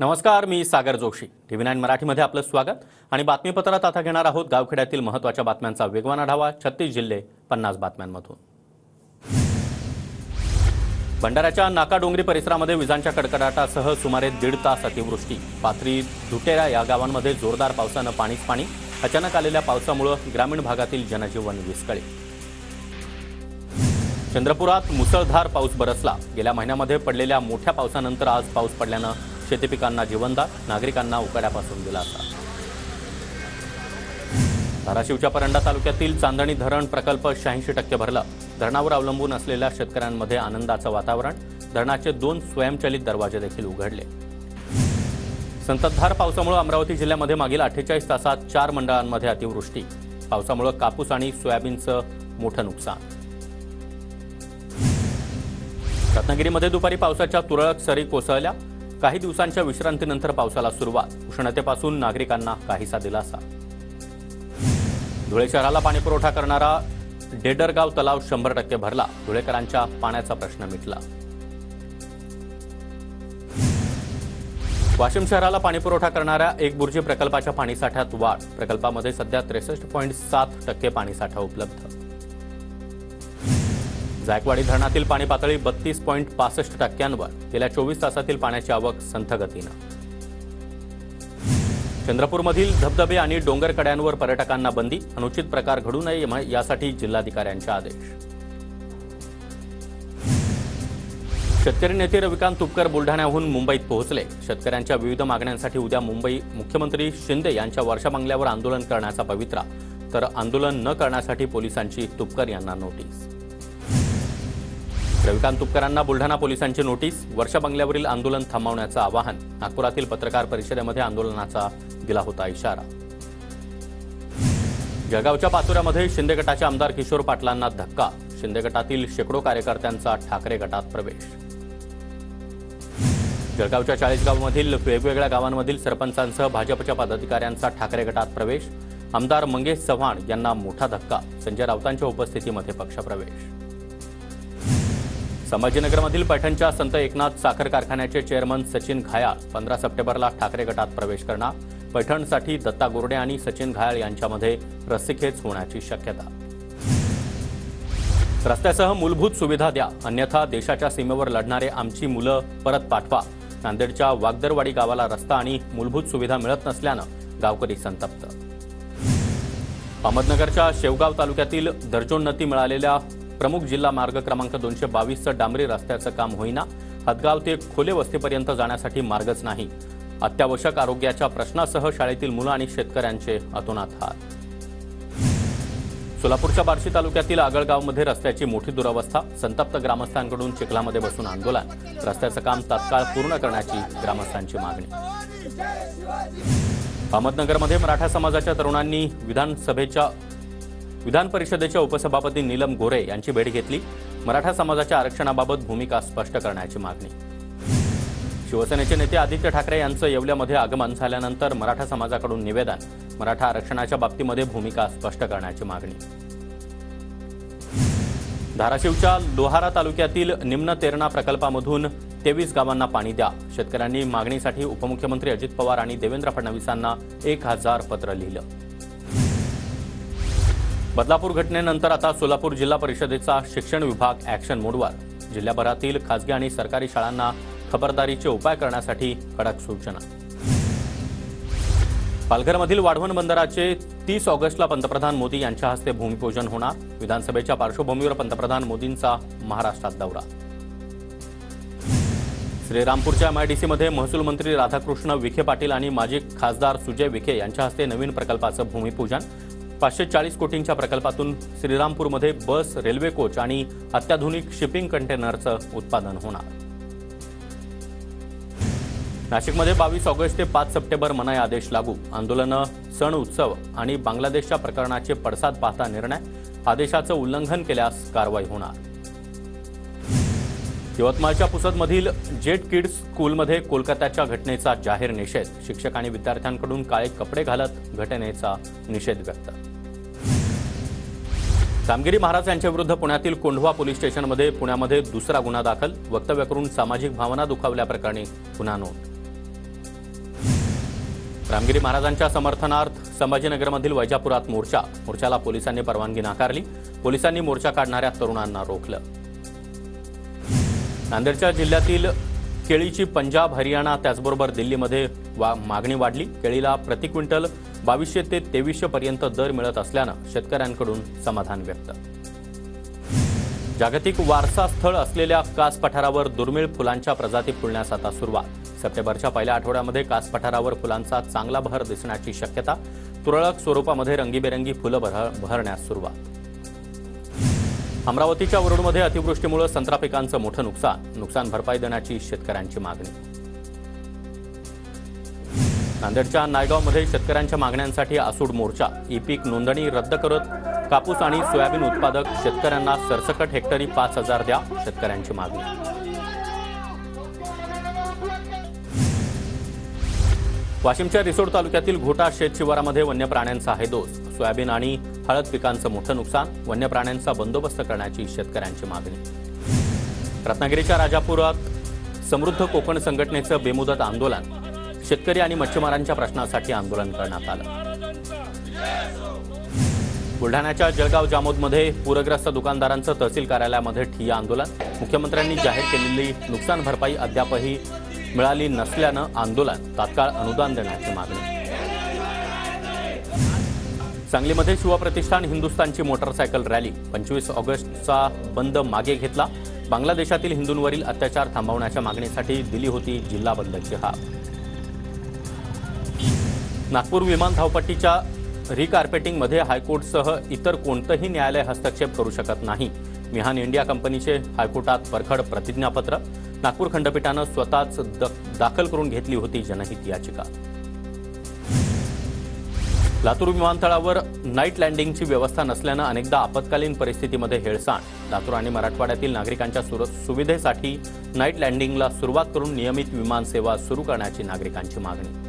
नमस्कार, मी सागर जोशी. TV9 मराठीमध्ये आपलं स्वागत आणि बातमीपत्रात आता घेणार आहोत गावखेड्यातील महत्त्वाच्या बातम्यांचा वेगवान आढावा. 36 जिल्हे 50 बातम्यांमधून. भंडाऱ्याच्या नाकाडोंगरी परिसरामध्ये विजांच्या कडकडाटासह सुमारे 1.5 तास अतिवृष्टी. पाथरी धुटेरा या गावांमध्ये जोरदार पावसानं पाणीच पाणी. अचानक आलेल्या पावसामुळे ग्रामीण भागातील जनजीवन विस्कळीत. चंद्रपुरात मुसळधार पाऊस बरसला. गेल्या महिन्यामध्ये पडलेल्या मोठ्या पावसानंतर आज पाऊस पडल्यानं शेती पिकांना जीवनदान, नागरिकांना उकाड्यापासून दिलासा. धाराशिवच्या परंडा तालुक्यातील चांदणी धरण प्रकल्प 86% भरला. धरणावर अवलंबून असलेल्या शेतकऱ्यांमध्ये आनंदाचं वातावरण. धरणाचे 2 स्वयंचलित दरवाजे देखील उघडले. संततधार पावसामुळे अमरावती जिल्ह्यामध्ये मागील 48 तासात 4 मंडळांमध्ये अतिवृष्टी. पावसामुळे कापूस आणि सोयाबीनचं मोठं नुकसान. रत्नागिरीमध्ये दुपारी पावसाच्या तुरळक सरी कोसळल्या. काही दिवसांच्या विश्रांतीनंतर पावसाला सुरुवात. उष्णतेपासून नागरिकांना काहीसा दिलासा. धुळे शहराला पाणीपुरवठा करणारा डेडरगाव तलाव 100% भरला. धुळेकरांच्या पाण्याचा प्रश्न मिटला. वाशिम शहराला पाणीपुरवठा करणाऱ्या एकबुर्जी प्रकल्पाच्या पाणीसाठ्यात वाढ. प्रकल्पामध्ये सध्या 63.7% पाणीसाठा उपलब्ध. जायकवाडी धरणातील पाणी पातळी 32.65%वर. गेल्या 24 तासातील पाण्याची आवक संथ गतीनं. चंद्रपूरमधील धबधबे आणि डोंगर कड्यांवर पर्यटकांना बंदी. अनुचित प्रकार घडू नये यासाठी जिल्हाधिकाऱ्यांचे आदेश. शेतकरी नेते रविकांत तुपकर बुलढाण्याहून मुंबईत पोहोचले. शेतकऱ्यांच्या विविध मागण्यांसाठी उद्या मुंबई मुख्यमंत्री शिंदे यांच्या वर्षा बंगल्यावर आंदोलन करण्याचा पवित्रा. तर आंदोलन न करण्यासाठी पोलिसांची तुपकर यांना नोटीस. रविकांत तुपकरांना बुलढाणा पोलिसांची नोटीस. वर्षा बंगल्यावरील आंदोलन थांबवण्याचं आवाहन. नागपुरातील पत्रकार परिषदेमध्ये आंदोलनाचा दिला होता इशारा. जळगावच्या पाचोऱ्यामध्ये शिंदे गटाचे आमदार किशोर पाटलांना धक्का. शिंदे गटातील शेकडो कार्यकर्त्यांचा ठाकरे गटात प्रवेश. जळगावच्या 40 गावांमधील वेगवेगळ्या गावांमधील सरपंचांसह भाजपच्या पदाधिकाऱ्यांचा ठाकरे गटात प्रवेश. आमदार मंगेश चव्हाण यांना मोठा धक्का. संजय राऊतांच्या उपस्थितीमध्ये पक्षप्रवेश. संभाजीनगरमधील पैठणच्या संत एकनाथ साखर कारखान्याचे चेअरमन सचिन घायाळ 15 सप्टेंबरला ठाकरे गटात प्रवेश करणार. पैठणसाठी दत्ता गोरडे आणि सचिन घायाळ यांच्यामध्ये रस्सीखेच होण्याची शक्यता. रस्त्यासह मूलभूत सुविधा द्या, अन्यथा देशाच्या सीमेवर लढणारे आमची मुलं परत पाठवा. नांदेडच्या वागदरवाडी गावाला रस्ता आणि मूलभूत सुविधा मिळत नसल्यानं गावकरी संतप्त. अहमदनगरच्या शेवगाव तालुक्यातील दर्जोन्नती मिळालेल्या प्रमुख जिल्हा मार्ग क्रमांक 222चं डांबरी रस्त्याचं काम होईना. हदगाव ते खोले वस्तीपर्यंत जाण्यासाठी मार्गच नाही. अत्यावश्यक आरोग्याच्या प्रश्नासह शाळेतील मुलं आणि शेतकऱ्यांचे अतोनात हाल. सोलापूरच्या बार्शी तालुक्यातील आगळगावमध्ये रस्त्याची मोठी दुरवस्था. संतप्त ग्रामस्थांकडून चिखलामध्ये बसून आंदोलन. रस्त्याचं काम तात्काळ पूर्ण करण्याची ग्रामस्थांची मागणी. अहमदनगरमध्ये मराठा समाजाच्या तरुणांनी विधान परिषदेच्या उपसभापती नीलम गोरे यांची भेट घेतली. मराठा समाजाच्या आरक्षणाबाबत भूमिका स्पष्ट करण्याची मागणी. शिवसेनेचे नेते आदित्य ठाकरे यांचं येवल्यामध्ये आगमन झाल्यानंतर मराठा समाजाकडून निवेदन. मराठा आरक्षणाच्या बाबतीमध्ये भूमिका स्पष्ट करण्याची मागणी. धाराशिवच्या लोहारा तालुक्यातील निम्न तेरणा प्रकल्पामधून 23 गावांना पाणी द्या. शेतकऱ्यांनी मागणीसाठी उपमुख्यमंत्री अजित पवार आणि देवेंद्र फडणवीसांना 1000 पत्र लिहिलं. बदलापूर घटनेनंतर आता सोलापूर जिल्हा परिषदेचा शिक्षण विभाग ॲक्शन मोडवर. जिल्ह्याभरातील खासगी आणि सरकारी शाळांना खबरदारीचे उपाय करण्यासाठी कडक सूचना. पालघरमधील वाढवण बंदराचे 30 ऑगस्टला पंतप्रधान मोदी यांच्या हस्ते भूमिपूजन होणार. विधानसभेच्या पार्श्वभूमीवर पंतप्रधान मोदींचा महाराष्ट्रात दौरा. श्रीरामपूरच्या MIDCमध्ये महसूल मंत्री राधाकृष्ण विखे पाटील आणि माजी खासदार सुजय विखे यांच्या हस्ते नवीन प्रकल्पाचं भूमिपूजन. 540 कोटींच्या प्रकल्पातून श्रीरामपूरमध्ये बस, रेल्वे कोच आणि अत्याधुनिक शिपिंग कंटेनरचं उत्पादन होणार. नाशिकमध्ये 22 ऑगस्ट ते 5 सप्टेंबर मनाई आदेश लागू. आंदोलनं, सण उत्सव आणि बांगलादेशच्या प्रकरणाचे पडसाद पाहता निर्णय. आदेशाचं उल्लंघन केल्यास कारवाई होणार. यवतमाळच्या पुसदमधील जेट किड्स स्कूलमध्ये कोलकात्याच्या घटनेचा जाहीर निषेध. शिक्षक आणि विद्यार्थ्यांकडून काळे कपडे घालत घटनेचा निषेध व्यक्त. कामगिरी महाराज यांच्याविरुद्ध पुण्यातील कोंढवा पोलीस स्टेशनमध्ये पुण्यामध्ये दुसरा गुन्हा दाखल. वक्तव्य करून सामाजिक भावना दुखावल्याप्रकरणी गुन्हा नोंद. रामगिरी महाराजांच्या समर्थनार्थ संभाजीनगरमधील वैजापुरात मोर्चाला पोलिसांनी परवानगी नाकारली. पोलिसांनी मोर्चा काढणाऱ्या तरुणांना रोखलं. नांदेडच्या जिल्ह्यातील केळीची पंजाब, हरियाणा त्याचबरोबर दिल्लीमध्ये मागणी वाढली. केळीला प्रति क्विंटल 2200 ते 2300 पर्यंत दर मिळत असल्यानं शेतकऱ्यांकडून समाधान व्यक्त. जागतिक वारसा स्थळ असलेल्या कास पठारावर दुर्मिळ फुलांच्या प्रजाती फुलण्यास आता सुरुवात. सप्टेंबरच्या पहिल्या आठवड्यामध्ये कास पठारावर फुलांचा चांगला बहर दिसण्याची शक्यता. तुरळक स्वरूपामध्ये रंगीबेरंगी फुलं बहरण्यास सुरुवात. अमरावतीच्या वरुडमध्ये अतिवृष्टीमुळे संत्रा पिकांचं मोठं नुकसान भरपाई देण्याची शेतकऱ्यांची मागणी. नांदेडच्या नायगावमध्ये शेतकऱ्यांच्या मागण्यांसाठी आसूड मोर्चा. ई पीक नोंदणी रद्द करत कापूस आणि सोयाबीन उत्पादक शेतकऱ्यांना सरसकट हेक्टरी 5000 द्या, शेतकऱ्यांची मागणी. वाशिमच्या रिसोड तालुक्यातील घोटा शेत शिवारामध्ये वन्य प्राण्यांचा हैदोस. सोयाबीन आणि हळद पिकांचं मोठं नुकसान. वन्य प्राण्यांचा बंदोबस्त करण्याची शेतकऱ्यांची मागणी. रत्नागिरीच्या राजापुरात समृद्ध कोकण संघटनेचं बेमुदत आंदोलन. शेतकरी आणि मच्छीमारांच्या प्रश्नासाठी आंदोलन करण्यात आलं. बुलढाण्याच्या जळगाव जामोदमध्ये पूरग्रस्त दुकानदारांचं तहसील कार्यालयामध्ये ठिय्या आंदोलन. मुख्यमंत्र्यांनी जाहीर केलेली नुकसान भरपाई अद्यापही मिळाली नसल्यानं आंदोलन. तात्काळ अनुदान देण्याची मागणी. सांगलीमध्ये शिवप्रतिष्ठान हिंदुस्थानची मोटरसायकल रॅली. 25 ऑगस्टचा बंद मागे घेतला. बांगलादेशातील हिंदूंवरील अत्याचार थांबवण्याच्या मागणीसाठी दिली होती जिल्हा बंदची हाक. नागपूर विमान धावपट्टीच्या रिकार्पेटिंगमध्ये हायकोर्टसह इतर कोणतंही न्यायालय हस्तक्षेप करू शकत नाही. मिहान इंडिया कंपनीचे हायकोर्टात परखड प्रतिज्ञापत्र. नागपूर खंडपीठानं स्वतःच दाखल करून घेतली होती जनहित याचिका. लातूर विमानतळावर नाईट लँडिंगची व्यवस्था नसल्यानं अनेकदा आपत्कालीन परिस्थितीमध्ये हेळसांड. लातूर आणि मराठवाड्यातील नागरिकांच्या सुविधेसाठी नाईट लँडिंगला सुरुवात करून नियमित विमान सेवा सुरू करण्याची नागरिकांची मागणी.